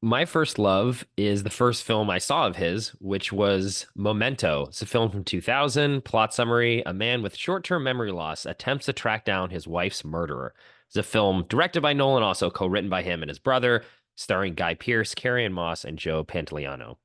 My first love is the first film I saw of his, which was Memento. It's a film from 2000. Plot summary: a man with short-term memory loss attempts to track down his wife's murderer. It's a film directed by Nolan, also co-written by him and his brother, starring Guy Pearce, Carrie-Anne Moss, and Joe Pantoliano.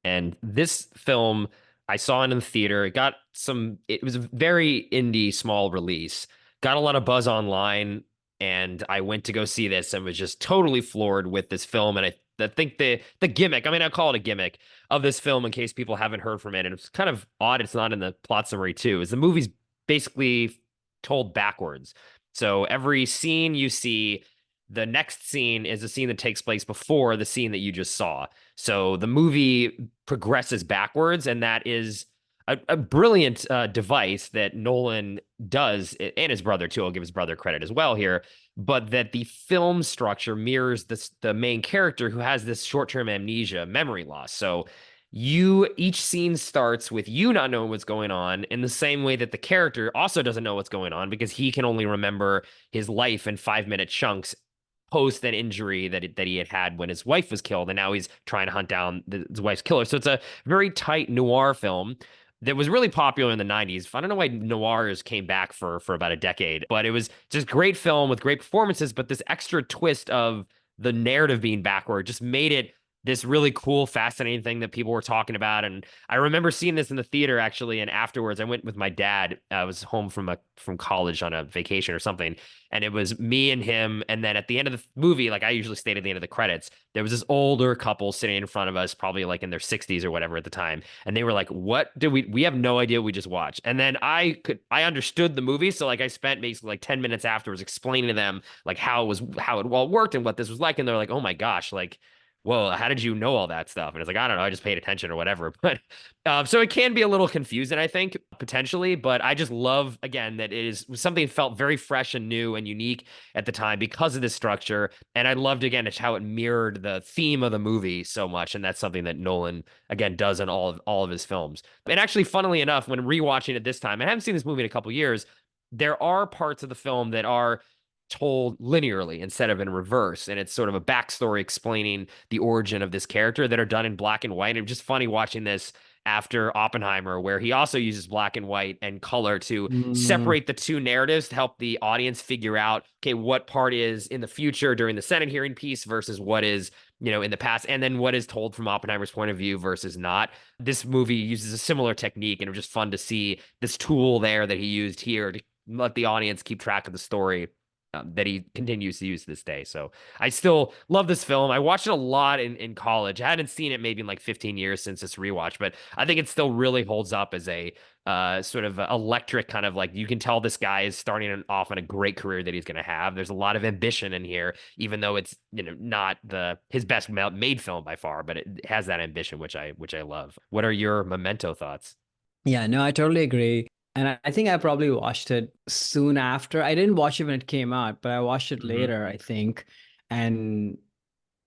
And this film, I saw it in the theater. It was a very indie, small release. Got a lot of buzz online, and I went to go see this and was just totally floored with this film. And I think the gimmick, I mean, I call it a gimmick of this film in case people haven't heard from it. And it's kind of odd, it's not in the plot summary too, is the movie's basically told backwards. So every scene you see, the next scene is a scene that takes place before the scene that you just saw. So the movie progresses backwards, and that is a brilliant device that Nolan does, and his brother too. I'll give his brother credit as well here, but that the film structure mirrors the main character who has this short-term amnesia, memory loss. So each scene starts with you not knowing what's going on in the same way that the character also doesn't know what's going on because he can only remember his life in 5 minute chunks post an injury that he had when his wife was killed, and now he's trying to hunt down his wife's killer. So it's a very tight noir film that was really popular in the 90s. I don't know why noirs came back for about a decade, but it was just great film with great performances, but this extra twist of the narrative being backward just made it this really cool, fascinating thing that people were talking about. And I remember seeing this in the theater actually, and afterwards I went with my dad. I was home from college on a vacation or something, and it was me and him. And then at the end of the movie, like I usually stayed at the end of the credits, there was this older couple sitting in front of us, probably like in their 60s or whatever at the time. And they were like, "What did we have no idea what we just watched." And then I understood the movie. So like I spent basically like 10 minutes afterwards explaining to them like how it all worked and what this was like. And they're like, "Oh my gosh, like, well, how did you know all that stuff?" And it's like, I don't know, I just paid attention or whatever. But so it can be a little confusing, I think, potentially. But I just love, again, that it is something that felt very fresh and new and unique at the time because of this structure. And I loved, again, how it mirrored the theme of the movie so much. And that's something that Nolan, again, does in all of his films. And actually, funnily enough, when rewatching it this time, I haven't seen this movie in a couple years, there are parts of the film that are told linearly instead of in reverse. And it's sort of a backstory explaining the origin of this character that are done in black and white. And it was just funny watching this after Oppenheimer, where he also uses black and white and color to Mm, separate the two narratives to help the audience figure out, okay, what part is in the future during the Senate hearing piece versus what is, in the past, and then what is told from Oppenheimer's point of view versus not. This movie uses a similar technique, and it was just fun to see this tool there that he used here to let the audience keep track of the story that he continues to use to this day. So I still love this film. I watched it a lot in college. I hadn't seen it maybe in like 15 years since this rewatch, but I think it still really holds up as a sort of electric kind of, like, you can tell this guy is starting off on a great career that he's going to have. There's a lot of ambition in here, even though it's not his best made film by far, but it has that ambition, which I love. What are your Memento thoughts? yeah, no, I totally agree. And I think I probably watched it soon after. I didn't watch it when it came out, but I watched it Hmm. later, I think. And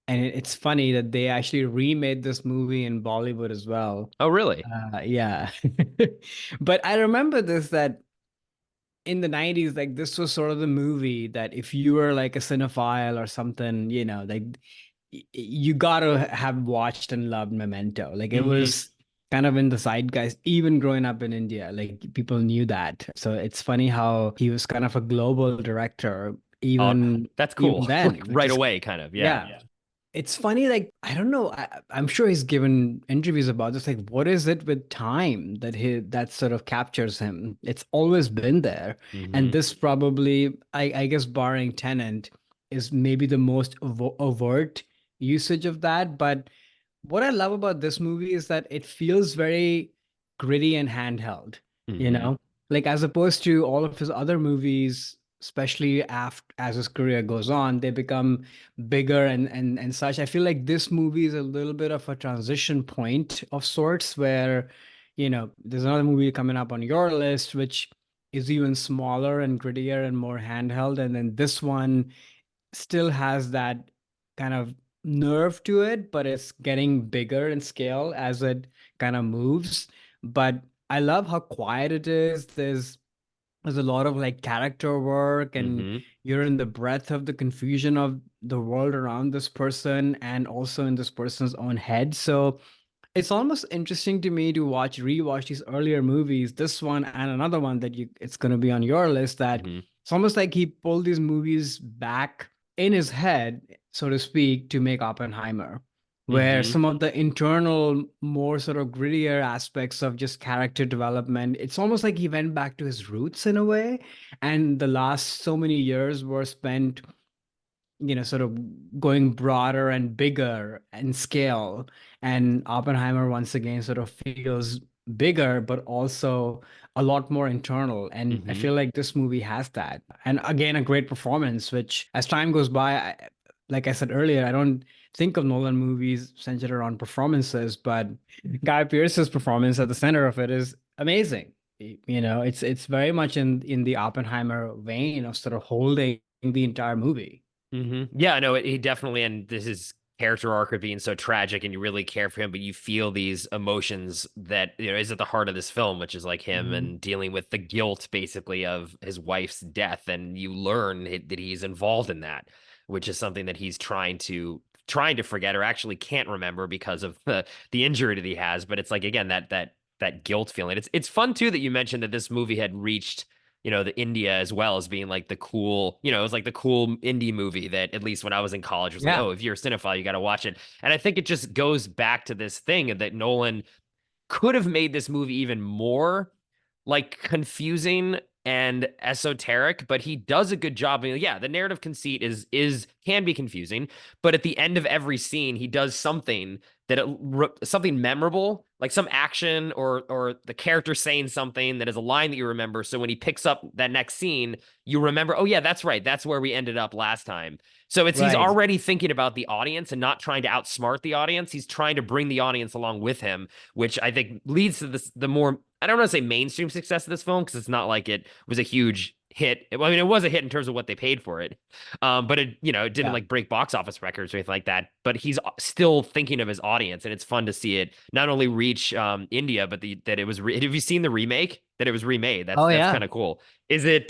it's funny that they actually remade this movie in Bollywood as well. Oh, really? Yeah. But I remember this that in the 90s, like this was sort of the movie that if you were like a cinephile or something, like you gotta have watched and loved Memento. Like it Hmm. was kind of in the zeitgeist, even growing up in India. Like people knew that. So it's funny how he was kind of a global director Oh, even that's even cool. Like then, which right is away, kind of. Yeah. yeah. It's funny, like, I don't know. I'm sure he's given interviews about this. Like, what is it with time that sort of captures him? It's always been there. And Hmm. this probably, I guess, barring Tenant, is maybe the most overt usage of that. But what I love about this movie is that it feels very gritty and handheld, you Hmm. know? Like as opposed to all of his other movies, especially after as his career goes on, they become bigger and such. I feel like this movie is a little bit of a transition point of sorts where, there's another movie coming up on your list, which is even smaller and grittier and more handheld. And then this one still has that kind of nerve to it, but it's getting bigger in scale as it kind of moves. But I love how quiet it is. there's a lot of like character work, and Mm-hmm. you're in the breadth of the confusion of the world around this person and also in this person's own head. So it's almost interesting to me to rewatch these earlier movies, this one and another one that you it's going to be on your list, that Mm-hmm. it's almost like he pulled these movies back in his head, so to speak, to make Oppenheimer, where Mm-hmm. some of the internal, more sort of grittier aspects of just character development, it's almost like he went back to his roots in a way. And the last so many years were spent, sort of going broader and bigger in scale. And Oppenheimer, once again, sort of feels bigger, but also a lot more internal. And I Mm-hmm. feel like this movie has that. And again, a great performance, which as time goes by, like I said earlier, I don't think of Nolan movies centered around performances, but Guy Pearce's performance at the center of it is amazing. It's very much in the Oppenheimer vein of sort of holding the entire movie. Yeah, no, he definitely, and this is character arc of being so tragic, and you really care for him, but you feel these emotions that is at the heart of this film, which is like him Mhm. and dealing with the guilt basically of his wife's death, and you learn that he's involved in that, which is something that he's trying to forget or actually can't remember because of the injury that he has. But it's like again that guilt feeling. It's fun too that you mentioned that this movie had reached the India as well as being like the cool, it was like the cool indie movie that at least when I was in college was like, Yeah. oh, if you're a cinephile, you got to watch it. And I think it just goes back to this thing that Nolan could have made this movie even more like confusing and esoteric, but he does a good job. I mean, yeah, the narrative conceit is can be confusing, but at the end of every scene, he does something something memorable, like some action or the character saying something that is a line that you remember. So when he picks up that next scene, you remember, oh yeah, that's right, that's where we ended up last time. So he's Right. already thinking about the audience and not trying to outsmart the audience. He's trying to bring the audience along with him, which I think leads to the more, I don't want to say mainstream success of this film because it's not like it was a huge hit. I mean, it was a hit in terms of what they paid for it, but it didn't Yeah. like break box office records or anything like that. But he's still thinking of his audience, and it's fun to see it not only reach India, but that it was. Have you seen the remake? That it was remade. Oh That's yeah. kind of cool. Is it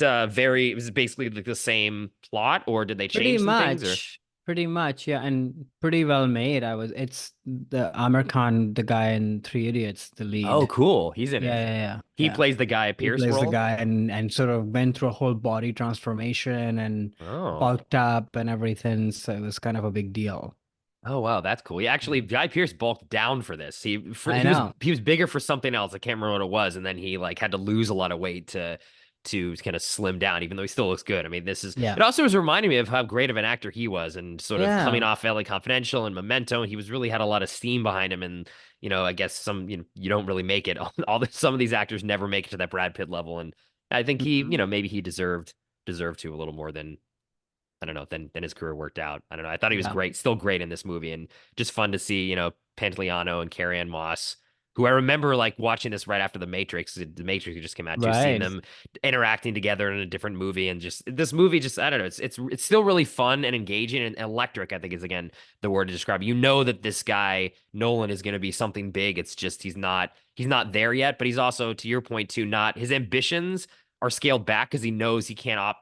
basically like the same plot, or did they Pretty change some things? Or much. Pretty much, yeah, and pretty well made. It's the Amir Khan, the guy in Three Idiots, the oh, lead. cool, he's in Yeah, it. yeah, yeah, He yeah. plays the Guy He Pierce plays the role. guy and sort of went through a whole body transformation and Oh. bulked up and everything. So it was kind of a big deal. Oh wow, that's cool. He actually Mhm. Guy Pearce bulked down for this. I He was know. bigger for something else. I can't remember what it was, and then he like had to lose a lot of weight to kind of slim down, even though he still looks good. I mean, Yeah. it also was reminding me of how great of an actor he was, and sort of coming Yeah. off LA Confidential and Memento, and he was really had a lot of steam behind him. And I guess you don't really make it. Some of these actors never make it to that Brad Pitt level, and I think Mhm. maybe he deserved to a little more than I don't know, then his career worked out. I don't know. I thought he was Yeah. great, still great in this movie, and just fun to see, Pantoliano and Carrie Ann Moss, who I remember like watching this right after The Matrix just came out too, seeing Right. them interacting together in a different movie, and just this movie, just I don't know, it's still really fun and engaging and electric. I think is again the word to describe it. You know that this guy Nolan is going to be something big. It's just he's not there yet, but he's also to your point too, not his ambitions are scaled back because he knows he can't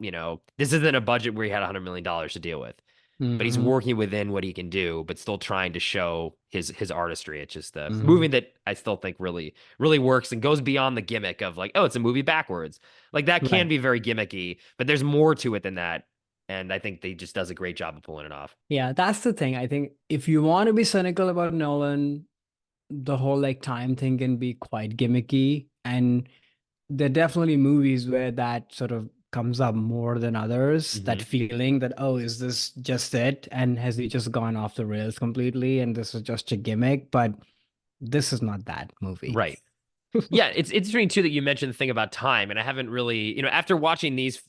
this isn't a budget where he had $100 million to deal with, but he's Hmm. working within what he can do, but still trying to show his artistry. It's just a movie Hmm. that I still think really, really works and goes beyond the gimmick of like, oh, it's a movie backwards. Like that can Right. be very gimmicky, but there's more to it than that. And I think they just does a great job of pulling it off. Yeah, that's the thing. I think if you want to be cynical about Nolan, the whole like time thing can be quite gimmicky. And there are definitely movies where that sort of comes up more than others. That Hmm. feeling that, oh, is this just it? And has he just gone off the rails completely? And this is just a gimmick. But this is not that movie. Right. Yeah, it's interesting too that you mentioned the thing about time, and I haven't really, after watching these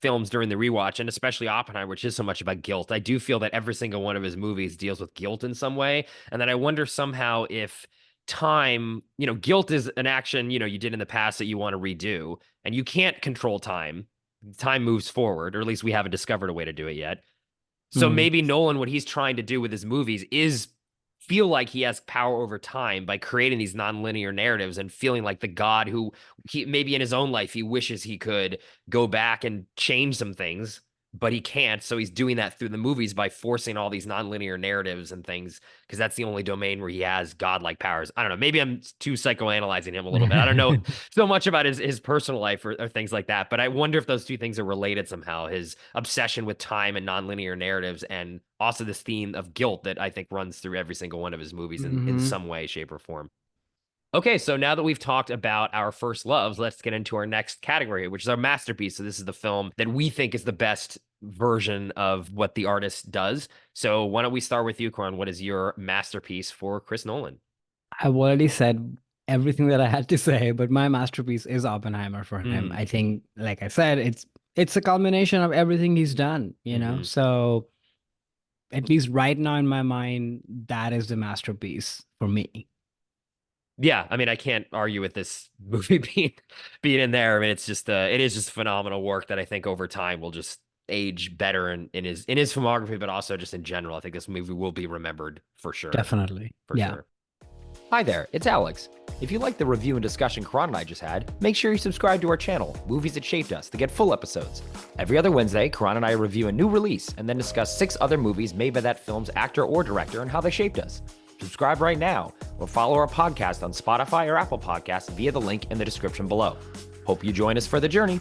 films during the rewatch, and especially Oppenheimer, which is so much about guilt, I do feel that every single one of his movies deals with guilt in some way, and then I wonder somehow if time, guilt is an action, you did in the past that you want to redo, and you can't control time. Time moves forward, or at least we haven't discovered a way to do it yet. So Hmm. maybe Nolan, what he's trying to do with his movies is feel like he has power over time by creating these nonlinear narratives and feeling like the God who he maybe in his own life he wishes he could go back and change some things, but he can't. So he's doing that through the movies by forcing all these nonlinear narratives and things because that's the only domain where he has godlike powers. I don't know. Maybe I'm too psychoanalyzing him a little bit. I don't know so much about his personal life or things like that, but I wonder if those two things are related somehow. His obsession with time and nonlinear narratives, and also this theme of guilt that I think runs through every single one of his movies in Hmm. some way, shape, or form. Okay, so now that we've talked about our first loves, let's get into our next category, which is our masterpiece. So this is the film that we think is the best version of what the artist does. So why don't we start with you, Karan? What is your masterpiece for Chris Nolan? I've already said everything that I had to say, but my masterpiece is Oppenheimer for him. Mm, I think, like I said, it's a culmination of everything he's done, you know? hmm. So at least right now in my mind, that is the masterpiece for me. Yeah, I mean, I can't argue with this movie being in there. I mean, it is just phenomenal work that I think over time will just age better in his filmography, but also just in general. I think this movie will be remembered for sure. Definitely. For Yeah. sure. Hi there, it's Alex. If you like the review and discussion Karan and I just had, make sure you subscribe to our channel, Movies That Shaped Us, to get full episodes. Every other Wednesday, Karan and I review a new release and then discuss 6 other movies made by that film's actor or director and how they shaped us. Subscribe right now or follow our podcast on Spotify or Apple Podcasts via the link in the description below. Hope you join us for the journey.